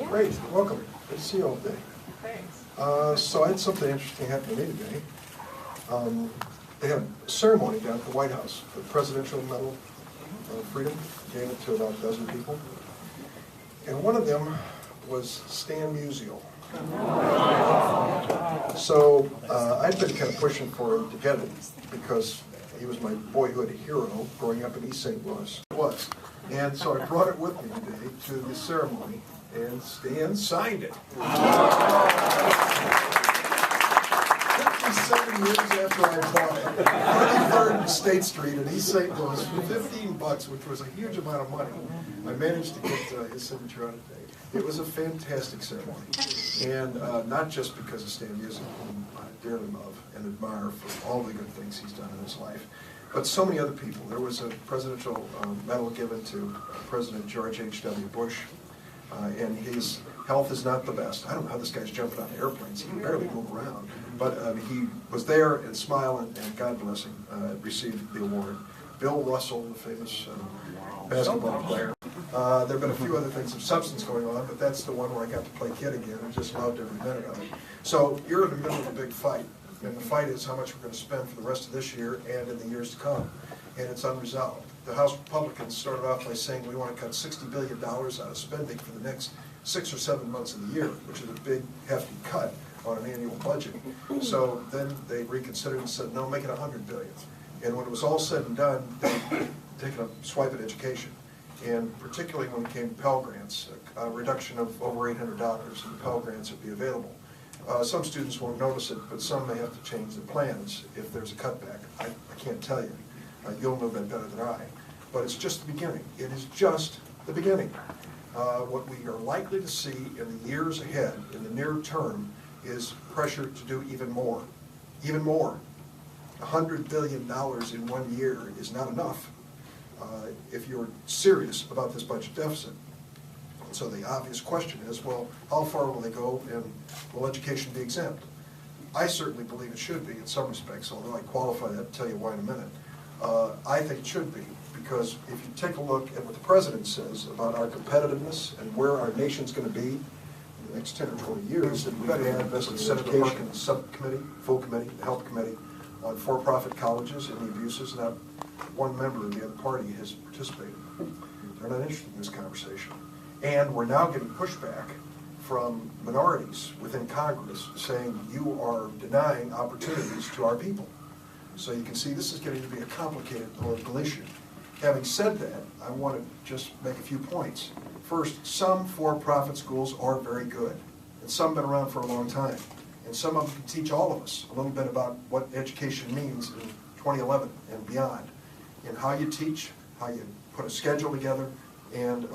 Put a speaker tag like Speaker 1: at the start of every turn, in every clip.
Speaker 1: Great, welcome. Good to see you all today.
Speaker 2: Thanks.
Speaker 1: So I had something interesting happen to me today. They had a ceremony down at the White House. The Presidential Medal of Freedom gave it to about a dozen people. And one of them was Stan Musial. So I'd been kind of pushing for him to get it because he was my boyhood hero growing up in East St. Louis. And so I brought it with me today to the ceremony, and Stan signed it. 57 years after I bought it, 33rd State Street in East St. Louis for $15, which was a huge amount of money. I managed to get his signature on it today. It was a fantastic ceremony, and not just because of Stan Musial, whom I dearly love and admire for all the good things he's done in his life, but so many other people. There was a presidential medal given to President George H.W. Bush, and his health is not the best. I don't know how this guy's jumping on airplanes. He can barely move around. But he was there and smiling, and God bless him, received the award. Bill Russell, the famous basketball player. There have been a few other things of substance going on, but that's the one where I got to play kid again and just loved every minute of it. So you're in the middle of a big fight. And the fight is how much we're going to spend for the rest of this year and in the years to come. And it's unresolved. The House Republicans started off by saying we want to cut $60 billion out of spending for the next 6 or 7 months of the year, which is a big, hefty cut on an annual budget. So then they reconsidered and said, no, make it $100 billion. And when it was all said and done, they taken a swipe at education. And particularly when it came to Pell Grants, a reduction of over $800 in the Pell Grants would be available. Some students won't notice it, but some may have to change their plans if there's a cutback. I can't tell you. You'll know that better than I. But it's just the beginning. It is just the beginning. What we are likely to see in the years ahead, in the near term, is pressure to do even more. Even more. $100 billion in 1 year is not enough if you're serious about this budget deficit. So the obvious question is, well, how far will they go, and will education be exempt? I certainly believe it should be in some respects, although I qualify that and tell you why in a minute. I think it should be, because if you take a look at what the President says about our competitiveness and where our nation's going to be in the next 10 or 20 years, then we've got to invest in education, the subcommittee, full committee, the health committee, on for-profit colleges and the abuses. Not one member of the other party has participated. They're not interested in this conversation. And we're now getting pushback from minorities within Congress saying you are denying opportunities to our people. So you can see this is getting to be a complicated political issue. Having said that, I want to just make a few points. First, some for-profit schools are very good, and some have been around for a long time. And some of them can teach all of us a little bit about what education means in 2011 and beyond, and how you teach, how you put a schedule together, and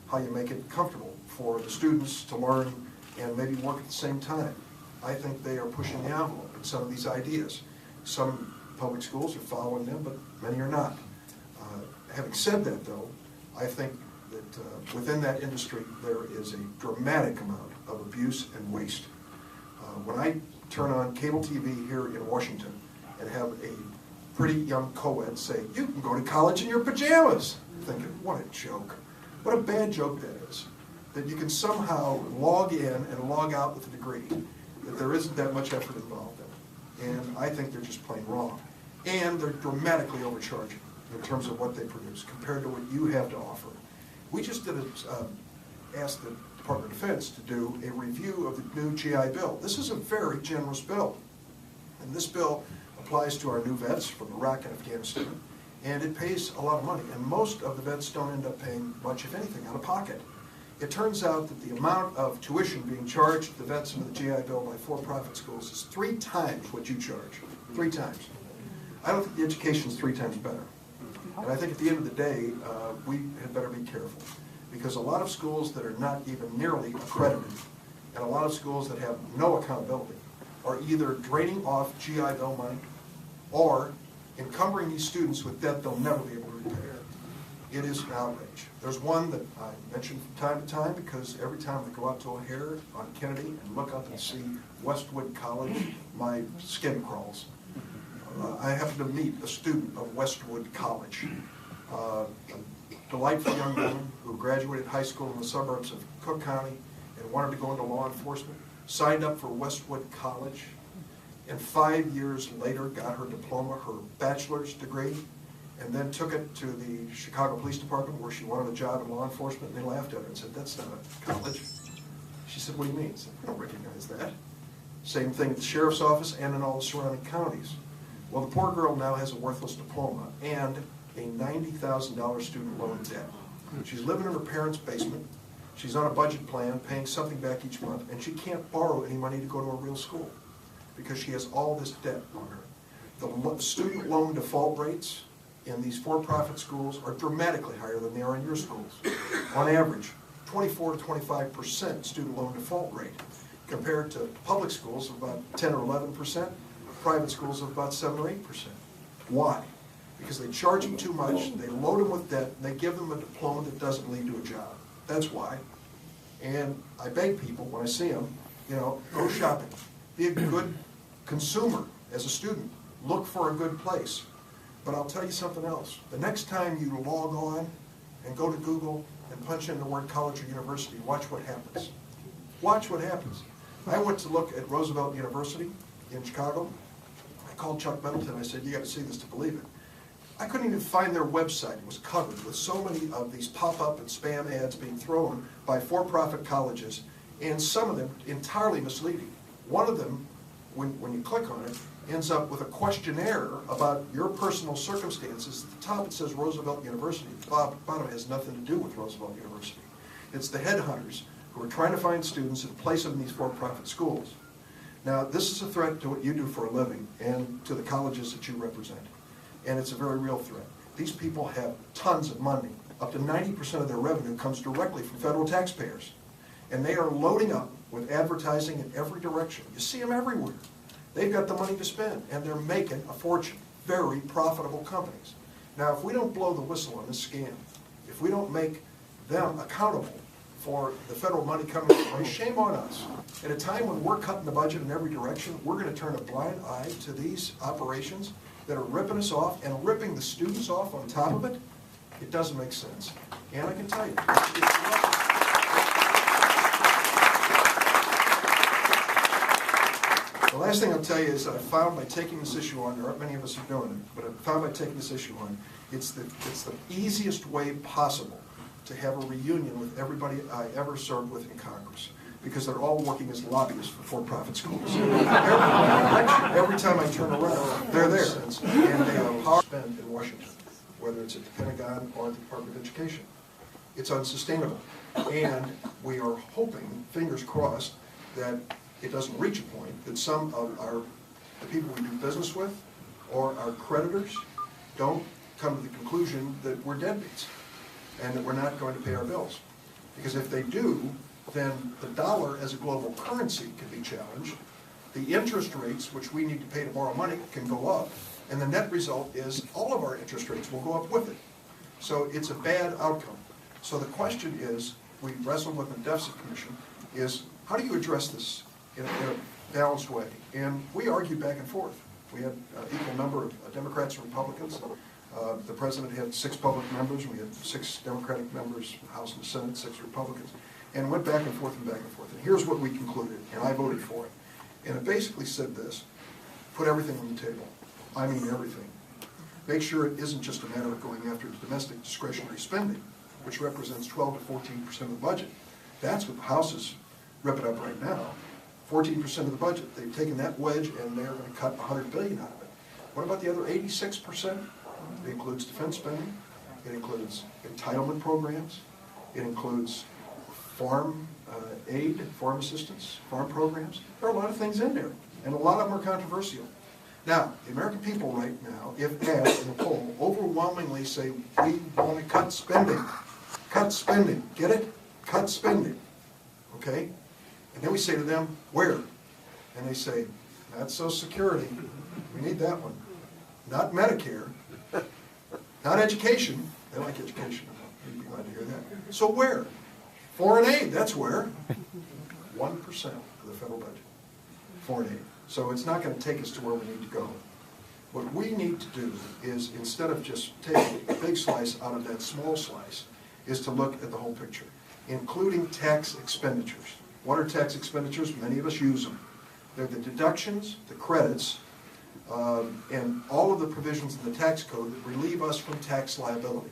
Speaker 1: how you make it comfortable for the students to learn and maybe work at the same time. I think they are pushing the envelope in some of these ideas. Some public schools are following them, but many are not. Having said that, though, I think that within that industry there is a dramatic amount of abuse and waste. When I turn on cable TV here in Washington and have a pretty young co-ed say, you can go to college in your pajamas, I'm thinking, what a joke. What a bad joke that is. That you can somehow log in and log out with a degree. That there isn't that much effort involved in it. And I think they're just plain wrong. And they're dramatically overcharging in terms of what they produce compared to what you have to offer. We just did asked the Department of Defense to do a review of the new GI Bill. This is a very generous bill. And this bill applies to our new vets from Iraq and Afghanistan. And it pays a lot of money. And most of the vets don't end up paying much, if anything, out of pocket. It turns out that the amount of tuition being charged to the vets under the GI Bill by for-profit schools is 3 times what you charge. 3 times. I don't think the education is 3 times better. And I think at the end of the day, we had better be careful. Because a lot of schools that are not even nearly accredited, and a lot of schools that have no accountability, are either draining off GI Bill money or encumbering these students with debt they'll never be able to repay. It is an outrage. There's one that I mention from time to time because every time I go out to O'Hare on Kennedy and look up and see Westwood College, my skin crawls. I happened to meet a student of Westwood College, a delightful young woman who graduated high school in the suburbs of Cook County and wanted to go into law enforcement, signed up for Westwood College, and 5 years later got her diploma, her bachelor's degree, and then took it to the Chicago Police Department where she wanted a job in law enforcement, and they laughed at her and said, "That's not a college." She said, "What do you mean?" I said, "We don't recognize that." Same thing at the sheriff's office and in all the surrounding counties. Well, the poor girl now has a worthless diploma and a $90,000 student loan debt. She's living in her parents' basement. She's on a budget plan, paying something back each month, and she can't borrow any money to go to a real school because she has all this debt on her. The student loan default rates in these for-profit schools are dramatically higher than they are in your schools. On average, 24 to 25% student loan default rate, compared to public schools of about 10 or 11%, private schools of about 7 or 8%. Why? Because they charge them too much, they load them with debt, and they give them a diploma that doesn't lead to a job. That's why. And I beg people, when I see them, go shopping. Be a good consumer as a student. Look for a good place. But I'll tell you something else. The next time you log on and go to Google and punch in the word college or university, watch what happens. Watch what happens. I went to look at Roosevelt University in Chicago. I called Chuck Middleton. I said, "You got to see this to believe it." I couldn't even find their website. It was covered with so many of these pop-up and spam ads being thrown by for-profit colleges, and some of them entirely misleading. One of them, when you click on it, ends up with a questionnaire about your personal circumstances. At the top it says Roosevelt University. The bottom has nothing to do with Roosevelt University. It's the headhunters who are trying to find students and place them in these for-profit schools. Now, this is a threat to what you do for a living and to the colleges that you represent. And it's a very real threat. These people have tons of money. Up to 90% of their revenue comes directly from federal taxpayers. And they are loading up with advertising in every direction. You see them everywhere. They've got the money to spend, and they're making a fortune. Very profitable companies. Now, if we don't blow the whistle on this scam, if we don't make them accountable for the federal money coming in, shame on us. At a time when we're cutting the budget in every direction, we're going to turn a blind eye to these operations that are ripping us off and ripping the students off on top of it. It doesn't make sense. And I can tell you, the last thing I'll tell you is that I found by taking this issue on, there aren't many of us who are doing it, but I found by taking this issue on, it's the easiest way possible to have a reunion with everybody I ever served with in Congress, because they're all working as lobbyists for for-profit schools. Every time I turn around, they're there, and they have power to spend in Washington, whether it's at the Pentagon or the Department of Education. It's unsustainable, and we are hoping, fingers crossed, that it doesn't reach a point that some of the people we do business with or our creditors don't come to the conclusion that we're deadbeats and that we're not going to pay our bills. Because if they do, then the dollar as a global currency can be challenged. The interest rates, which we need to pay to borrow money, can go up. And the net result is all of our interest rates will go up with it. So it's a bad outcome. So the question is, we wrestled with the Deficit Commission, is how do you address this in a balanced way? And we argued back and forth. We had an equal number of Democrats and Republicans. The president had 6 public members. We had 6 Democratic members, the House and the Senate, 6 Republicans, and went back and forth and back and forth. And here's what we concluded, and I voted for it. And it basically said this: put everything on the table. I mean everything. Make sure it isn't just a matter of going after domestic discretionary spending, which represents 12 to 14% of the budget. That's what the House is ripping up right now. 14% of the budget. They've taken that wedge and they're going to cut $100 billion out of it. What about the other 86%? It includes defense spending. It includes entitlement programs. It includes farm aid, farm assistance, farm programs. There are a lot of things in there, and a lot of them are controversial. Now, the American people right now, if asked in a poll, overwhelmingly say, we want to cut spending. Cut spending. Get it? Cut spending. Okay? And then we say to them, where? And they say, not Social Security. We need that one. Not Medicare. Not education. They like education. You'd be glad to hear that. So where? Foreign aid, that's where. 1% of the federal budget. Foreign aid. So it's not going to take us to where we need to go. What we need to do is, instead of just taking a big slice out of that small slice, is to look at the whole picture, including tax expenditures. What are tax expenditures? Many of us use them. They're the deductions, the credits, and all of the provisions in the tax code that relieve us from tax liability.